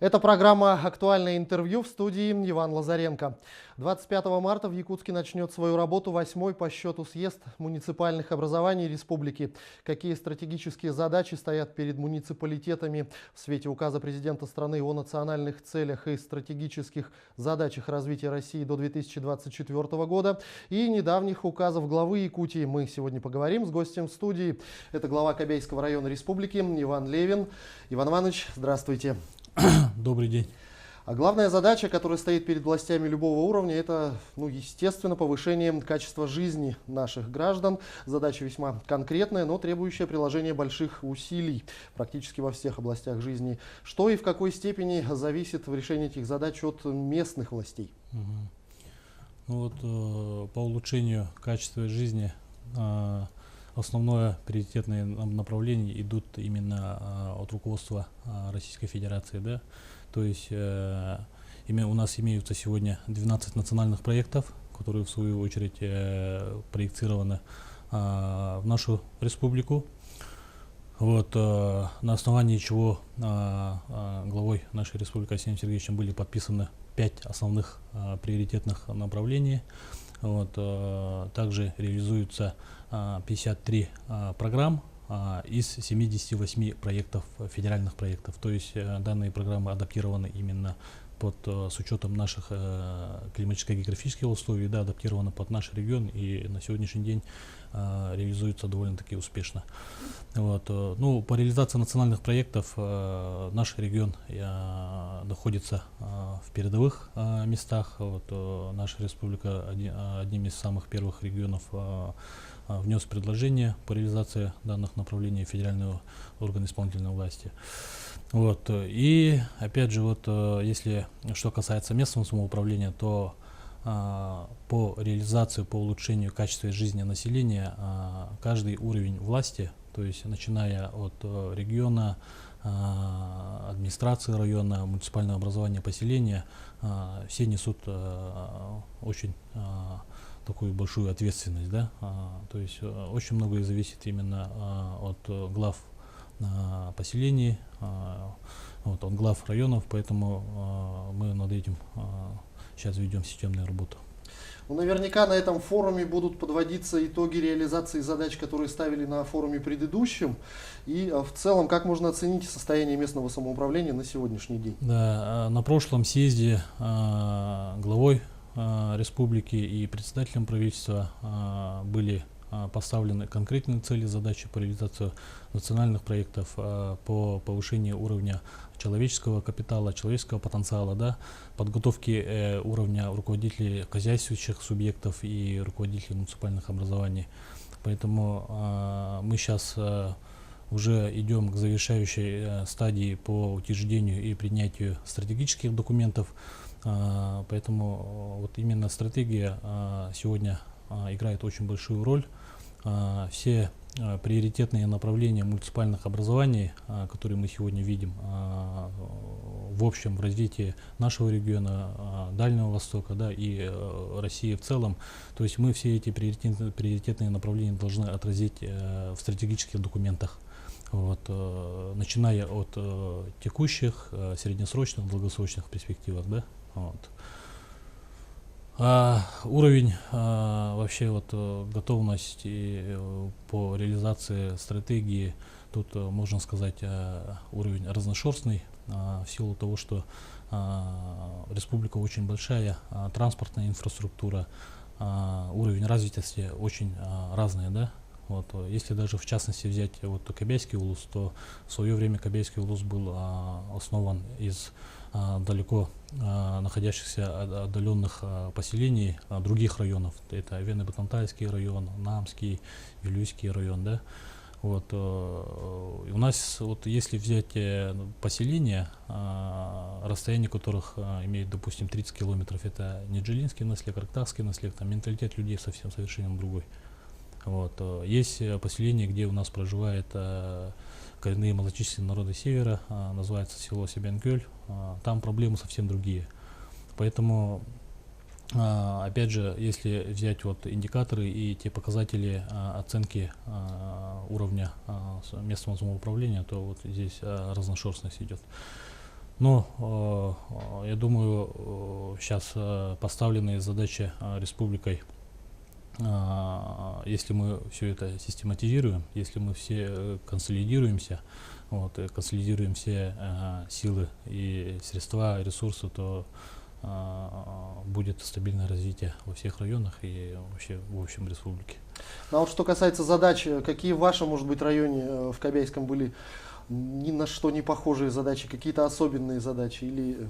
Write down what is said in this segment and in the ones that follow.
Это программа «Актуальное интервью», в студии Иван Лазаренко. 25 марта в Якутске начнет свою работу 8-й по счету съезд муниципальных образований республики. Какие стратегические задачи стоят перед муниципалитетами в свете указа президента страны о национальных целях и стратегических задачах развития России до 2024 года и недавних указов главы Якутии, мы сегодня поговорим с гостем в студии. Это глава Кобяйского района республики Иван Левин. Иван Иванович, здравствуйте. Добрый день. А главная задача, которая стоит перед властями любого уровня, это, естественно, повышение качества жизни наших граждан. Задача весьма конкретная, но требующая приложения больших усилий практически во всех областях жизни. Что и в какой степени зависит в решении этих задач от местных властей? По улучшению качества жизни основное приоритетное направление идут именно от руководства Российской Федерации, да. То есть у нас имеются сегодня 12 национальных проектов, которые в свою очередь проектированы в нашу республику. На основании чего главой нашей республики Арсением Сергеевичем были подписаны 5 основных приоритетных направлений. Также реализуются 53 программ из 78 проектов, федеральных проектов. То есть данные программы адаптированы именно с учетом наших климатическо-географических условий, да, адаптированы под наш регион и на сегодняшний день реализуются довольно-таки успешно. По реализации национальных проектов наш регион находится в передовых местах. Наша республика одним из самых первых регионов внес предложение по реализации данных направлений федерального органа исполнительной власти. И опять же, если что касается местного самоуправления, то по реализации, по улучшению качества жизни населения каждый уровень власти, то есть начиная от региона, администрации района, муниципального образования, поселения, все несут очень такую большую ответственность, да? То есть очень многое зависит именно от глав поселений, от глав районов, поэтому мы над этим сейчас ведем системную работу. Наверняка на этом форуме будут подводиться итоги реализации задач, которые ставили на форуме предыдущем. И в целом, как можно оценить состояние местного самоуправления на сегодняшний день? Да, на прошлом съезде главой республики и председателем правительства были поставлены конкретные цели, задачи по реализации национальных проектов, по повышению уровня человеческого капитала, человеческого потенциала, да, подготовки уровня руководителей хозяйствующих субъектов и руководителей муниципальных образований. Поэтому мы сейчас уже идем к завершающей стадии по утверждению и принятию стратегических документов. Поэтому именно стратегия сегодня играет очень большую роль. Все приоритетные направления муниципальных образований, которые мы сегодня видим в общем в развитии нашего региона, Дальнего Востока, да, и России в целом, то есть мы все эти приоритетные направления должны отразить в стратегических документах. Начиная от текущих, среднесрочных, долгосрочных перспективах, да. Уровень вообще готовности по реализации стратегии, тут можно сказать уровень разношерстный, в силу того, что республика очень большая, транспортная инфраструктура, уровень развитости очень разный, да. Если даже в частности взять Кобяйский улус, то в свое время Кобяйский улус был основан из далеко находящихся отдаленных поселений других районов. Это Вено-Батантайский район, Намский, Вилюйский район, да. У нас, если взять поселения, расстояние которых имеет, допустим, 30 километров, это не Джилинский наследник, Арктакский наследник, там менталитет людей совсем совершенно другой. Есть поселение, где у нас проживает коренные малочисленные народы севера, называется село Себянкёль, там проблемы совсем другие. Поэтому, опять же, если взять индикаторы и те показатели оценки уровня местного самоуправления, то здесь разношерстность идет. Но я думаю, сейчас поставленные задачи республикой, если мы все это систематизируем, если мы все консолидируемся, вот, консолидируем все силы и средства, ресурсы, то будет стабильное развитие во всех районах и вообще в общем республике. Ну, а вот что касается задач, какие в вашем, может быть, районе в Кобяйском были ни на что не похожие задачи, какие-то особенные задачи или...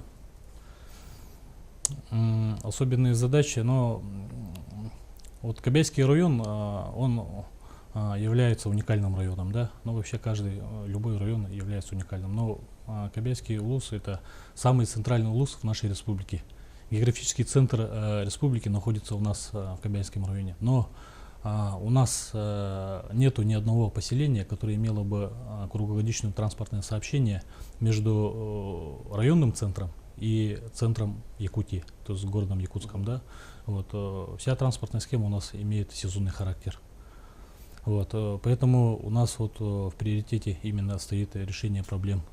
Особенные задачи, но вот Кобяйский район, он является уникальным районом, да, но вообще любой район является уникальным, но Кобяйский улус — это самый центральный улус в нашей республике. Географический центр республики находится у нас в Кобяйском районе, но у нас нету ни одного поселения, которое имело бы круглогодичное транспортное сообщение между районным центром и центром Якутии, то есть городом Якутском, да. Вот, вся транспортная схема у нас имеет сезонный характер. Вот, поэтому у нас вот в приоритете именно стоит решение проблем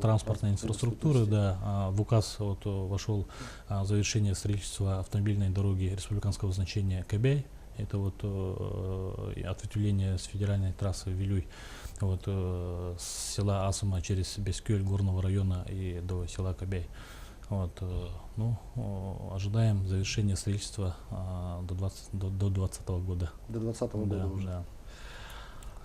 транспортной инфраструктуры. Да, в указ вот вошел завершение строительства автомобильной дороги республиканского значения Кобяй. Это вот ответвление с федеральной трассы Вилюй, вот, с села Асума через Бескёль горного района и до села Кобяй. Вот, ожидаем завершения строительства до 2020 года. До 2020 года Да, уже. да.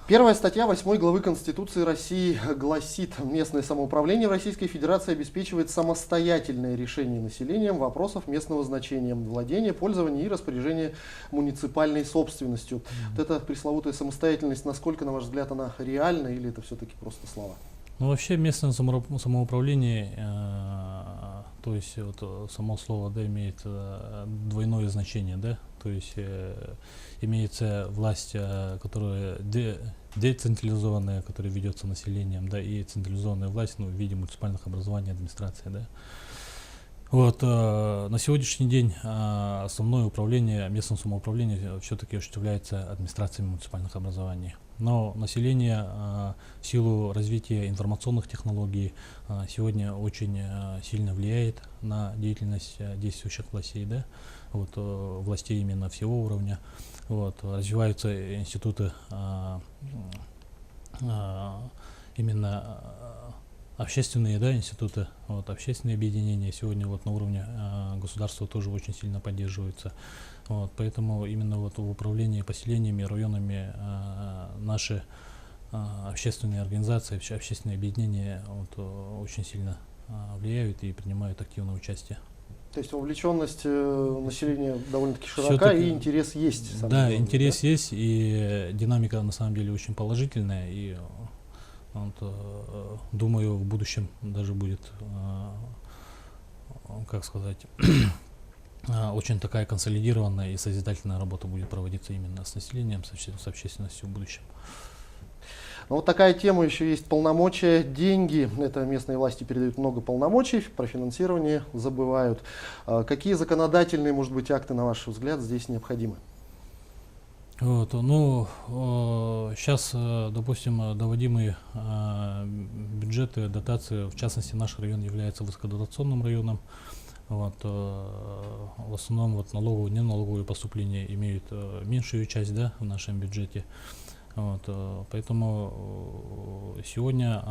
Первая статья 8 главы Конституции России гласит: местное самоуправление в Российской Федерации обеспечивает самостоятельное решение населением вопросов местного значения, владения, пользования и распоряжения муниципальной собственностью. Вот эта пресловутая самостоятельность, насколько, на ваш взгляд, она реальна или это все-таки просто слова? Ну, вообще местное самоуправление, то есть вот само слово, да, имеет двойное значение, да, то есть имеется власть, которая децентрализованная, которая ведется населением, да, и централизованная власть, ну, в виде муниципальных образований, администрации, да. Вот, на сегодняшний день основное управление, местным самоуправлением все-таки осуществляется администрациями муниципальных образований. Но население в силу развития информационных технологий сегодня очень сильно влияет на деятельность действующих властей, да, вот, властей именно всего уровня. Вот, развиваются институты именно общественные, да, институты, вот, общественные объединения сегодня вот на уровне государства тоже очень сильно поддерживаются. Вот, поэтому именно вот в управлении поселениями, районами наши общественные организации, общественные объединения вот, очень сильно влияют и принимают активное участие. То есть вовлеченность населения довольно-таки широка и интерес есть. Да, интерес есть, и динамика на самом деле очень положительная, и вот, думаю, в будущем даже будет, как сказать, очень такая консолидированная и созидательная работа будет проводиться именно с населением, с общественностью в будущем. Но вот такая тема еще есть: полномочия, деньги. Это местные власти передают много полномочий, про финансирование забывают. Какие законодательные, может быть, акты, на ваш взгляд, здесь необходимы? Вот, ну, сейчас, допустим, доводимые бюджеты, дотации, в частности, наш район является высокодотационным районом. Вот, в основном вот, налоговые, неналоговые поступления имеют меньшую часть, да, в нашем бюджете. Вот, поэтому сегодня,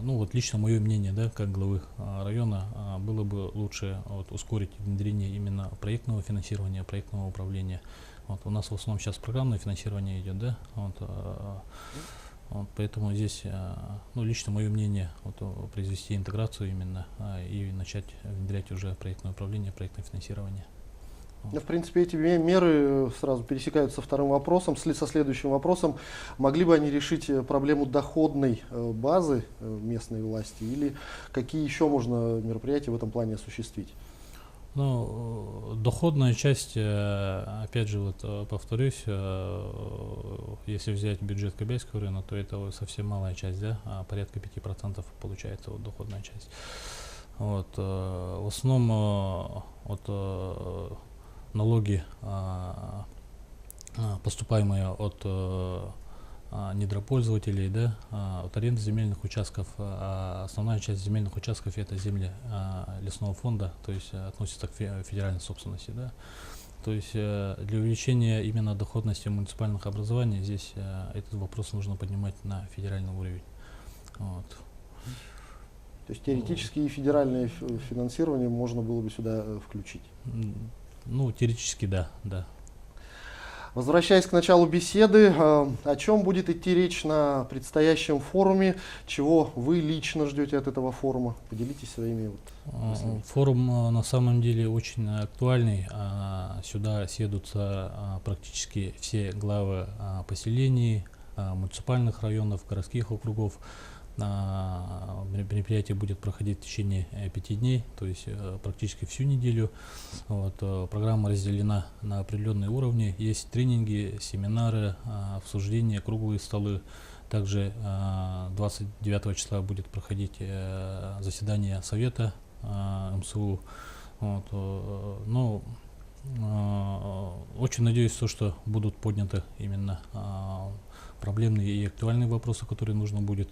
ну вот лично мое мнение, да, как главы района, было бы лучше вот, ускорить внедрение именно проектного финансирования, проектного управления. Вот, у нас в основном сейчас программное финансирование идет, да, вот, вот, поэтому здесь, ну, лично мое мнение, вот, произвести интеграцию именно и начать внедрять уже проектное управление, проектное финансирование. В принципе, эти меры сразу пересекаются со вторым вопросом, со следующим вопросом. Могли бы они решить проблему доходной базы местной власти, или какие еще можно мероприятия в этом плане осуществить? Ну, доходная часть, опять же, вот повторюсь, если взять бюджет Кобяйского района, то это совсем малая часть, да, порядка 5% получается вот доходная часть. Вот, в основном вот, налоги, поступаемые от недропользователей, да, от аренды земельных участков. Основная часть земельных участков это земли лесного фонда, то есть относится к федеральной собственности, да. То есть для увеличения именно доходности муниципальных образований здесь этот вопрос нужно поднимать на федеральный уровень. Вот. То есть теоретически и федеральное финансирование можно было бы сюда включить? Ну, теоретически да, да. Возвращаясь к началу беседы, о чем будет идти речь на предстоящем форуме, чего вы лично ждете от этого форума? Поделитесь своими мыслями. Форум на самом деле очень актуальный. Сюда съедутся практически все главы поселений, муниципальных районов, городских округов. Мероприятие будет проходить в течение 5 дней, то есть практически всю неделю. Вот, программа разделена на определенные уровни. Есть тренинги, семинары, обсуждения, круглые столы. Также 29 числа будет проходить заседание Совета МСУ. Вот, но очень надеюсь, что будут подняты именно проблемные и актуальные вопросы, которые нужно будет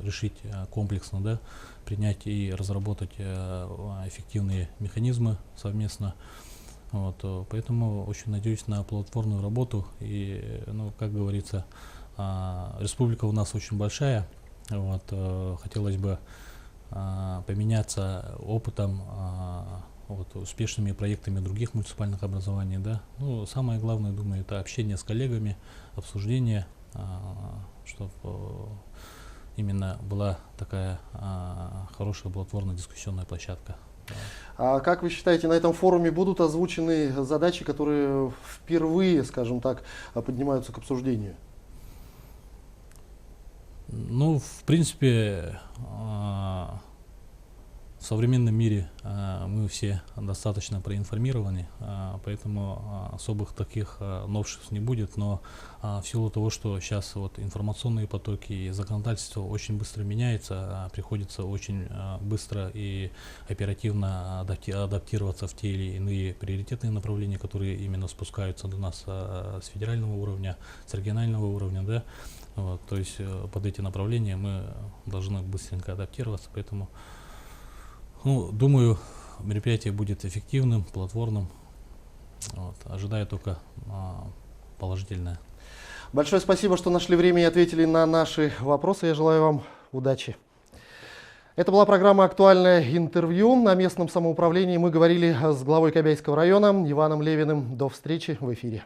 решить комплексно, да, принять и разработать эффективные механизмы совместно. Вот, поэтому очень надеюсь на плодотворную работу. И, ну, как говорится, республика у нас очень большая. Вот, хотелось бы поменяться опытом, вот, успешными проектами других муниципальных образований. Да. Ну, самое главное, думаю, это общение с коллегами, обсуждение, чтобы именно была такая хорошая платформная дискуссионная площадка. А как вы считаете, на этом форуме будут озвучены задачи, которые впервые, скажем так, поднимаются к обсуждению? Ну, в принципе, в современном мире мы все достаточно проинформированы, поэтому особых таких новшеств не будет, но в силу того, что сейчас вот информационные потоки и законодательство очень быстро меняется, приходится очень быстро и оперативно адаптироваться в те или иные приоритетные направления, которые именно спускаются до нас с федерального уровня, с регионального уровня, да. Вот, то есть под эти направления мы должны быстренько адаптироваться, поэтому, ну, думаю, мероприятие будет эффективным, плодотворным. Вот, ожидаю только положительное. Большое спасибо, что нашли время и ответили на наши вопросы. Я желаю вам удачи. Это была программа «Актуальное интервью». На местном самоуправлении мы говорили с главой Кобяйского района Иваном Левиным. До встречи в эфире.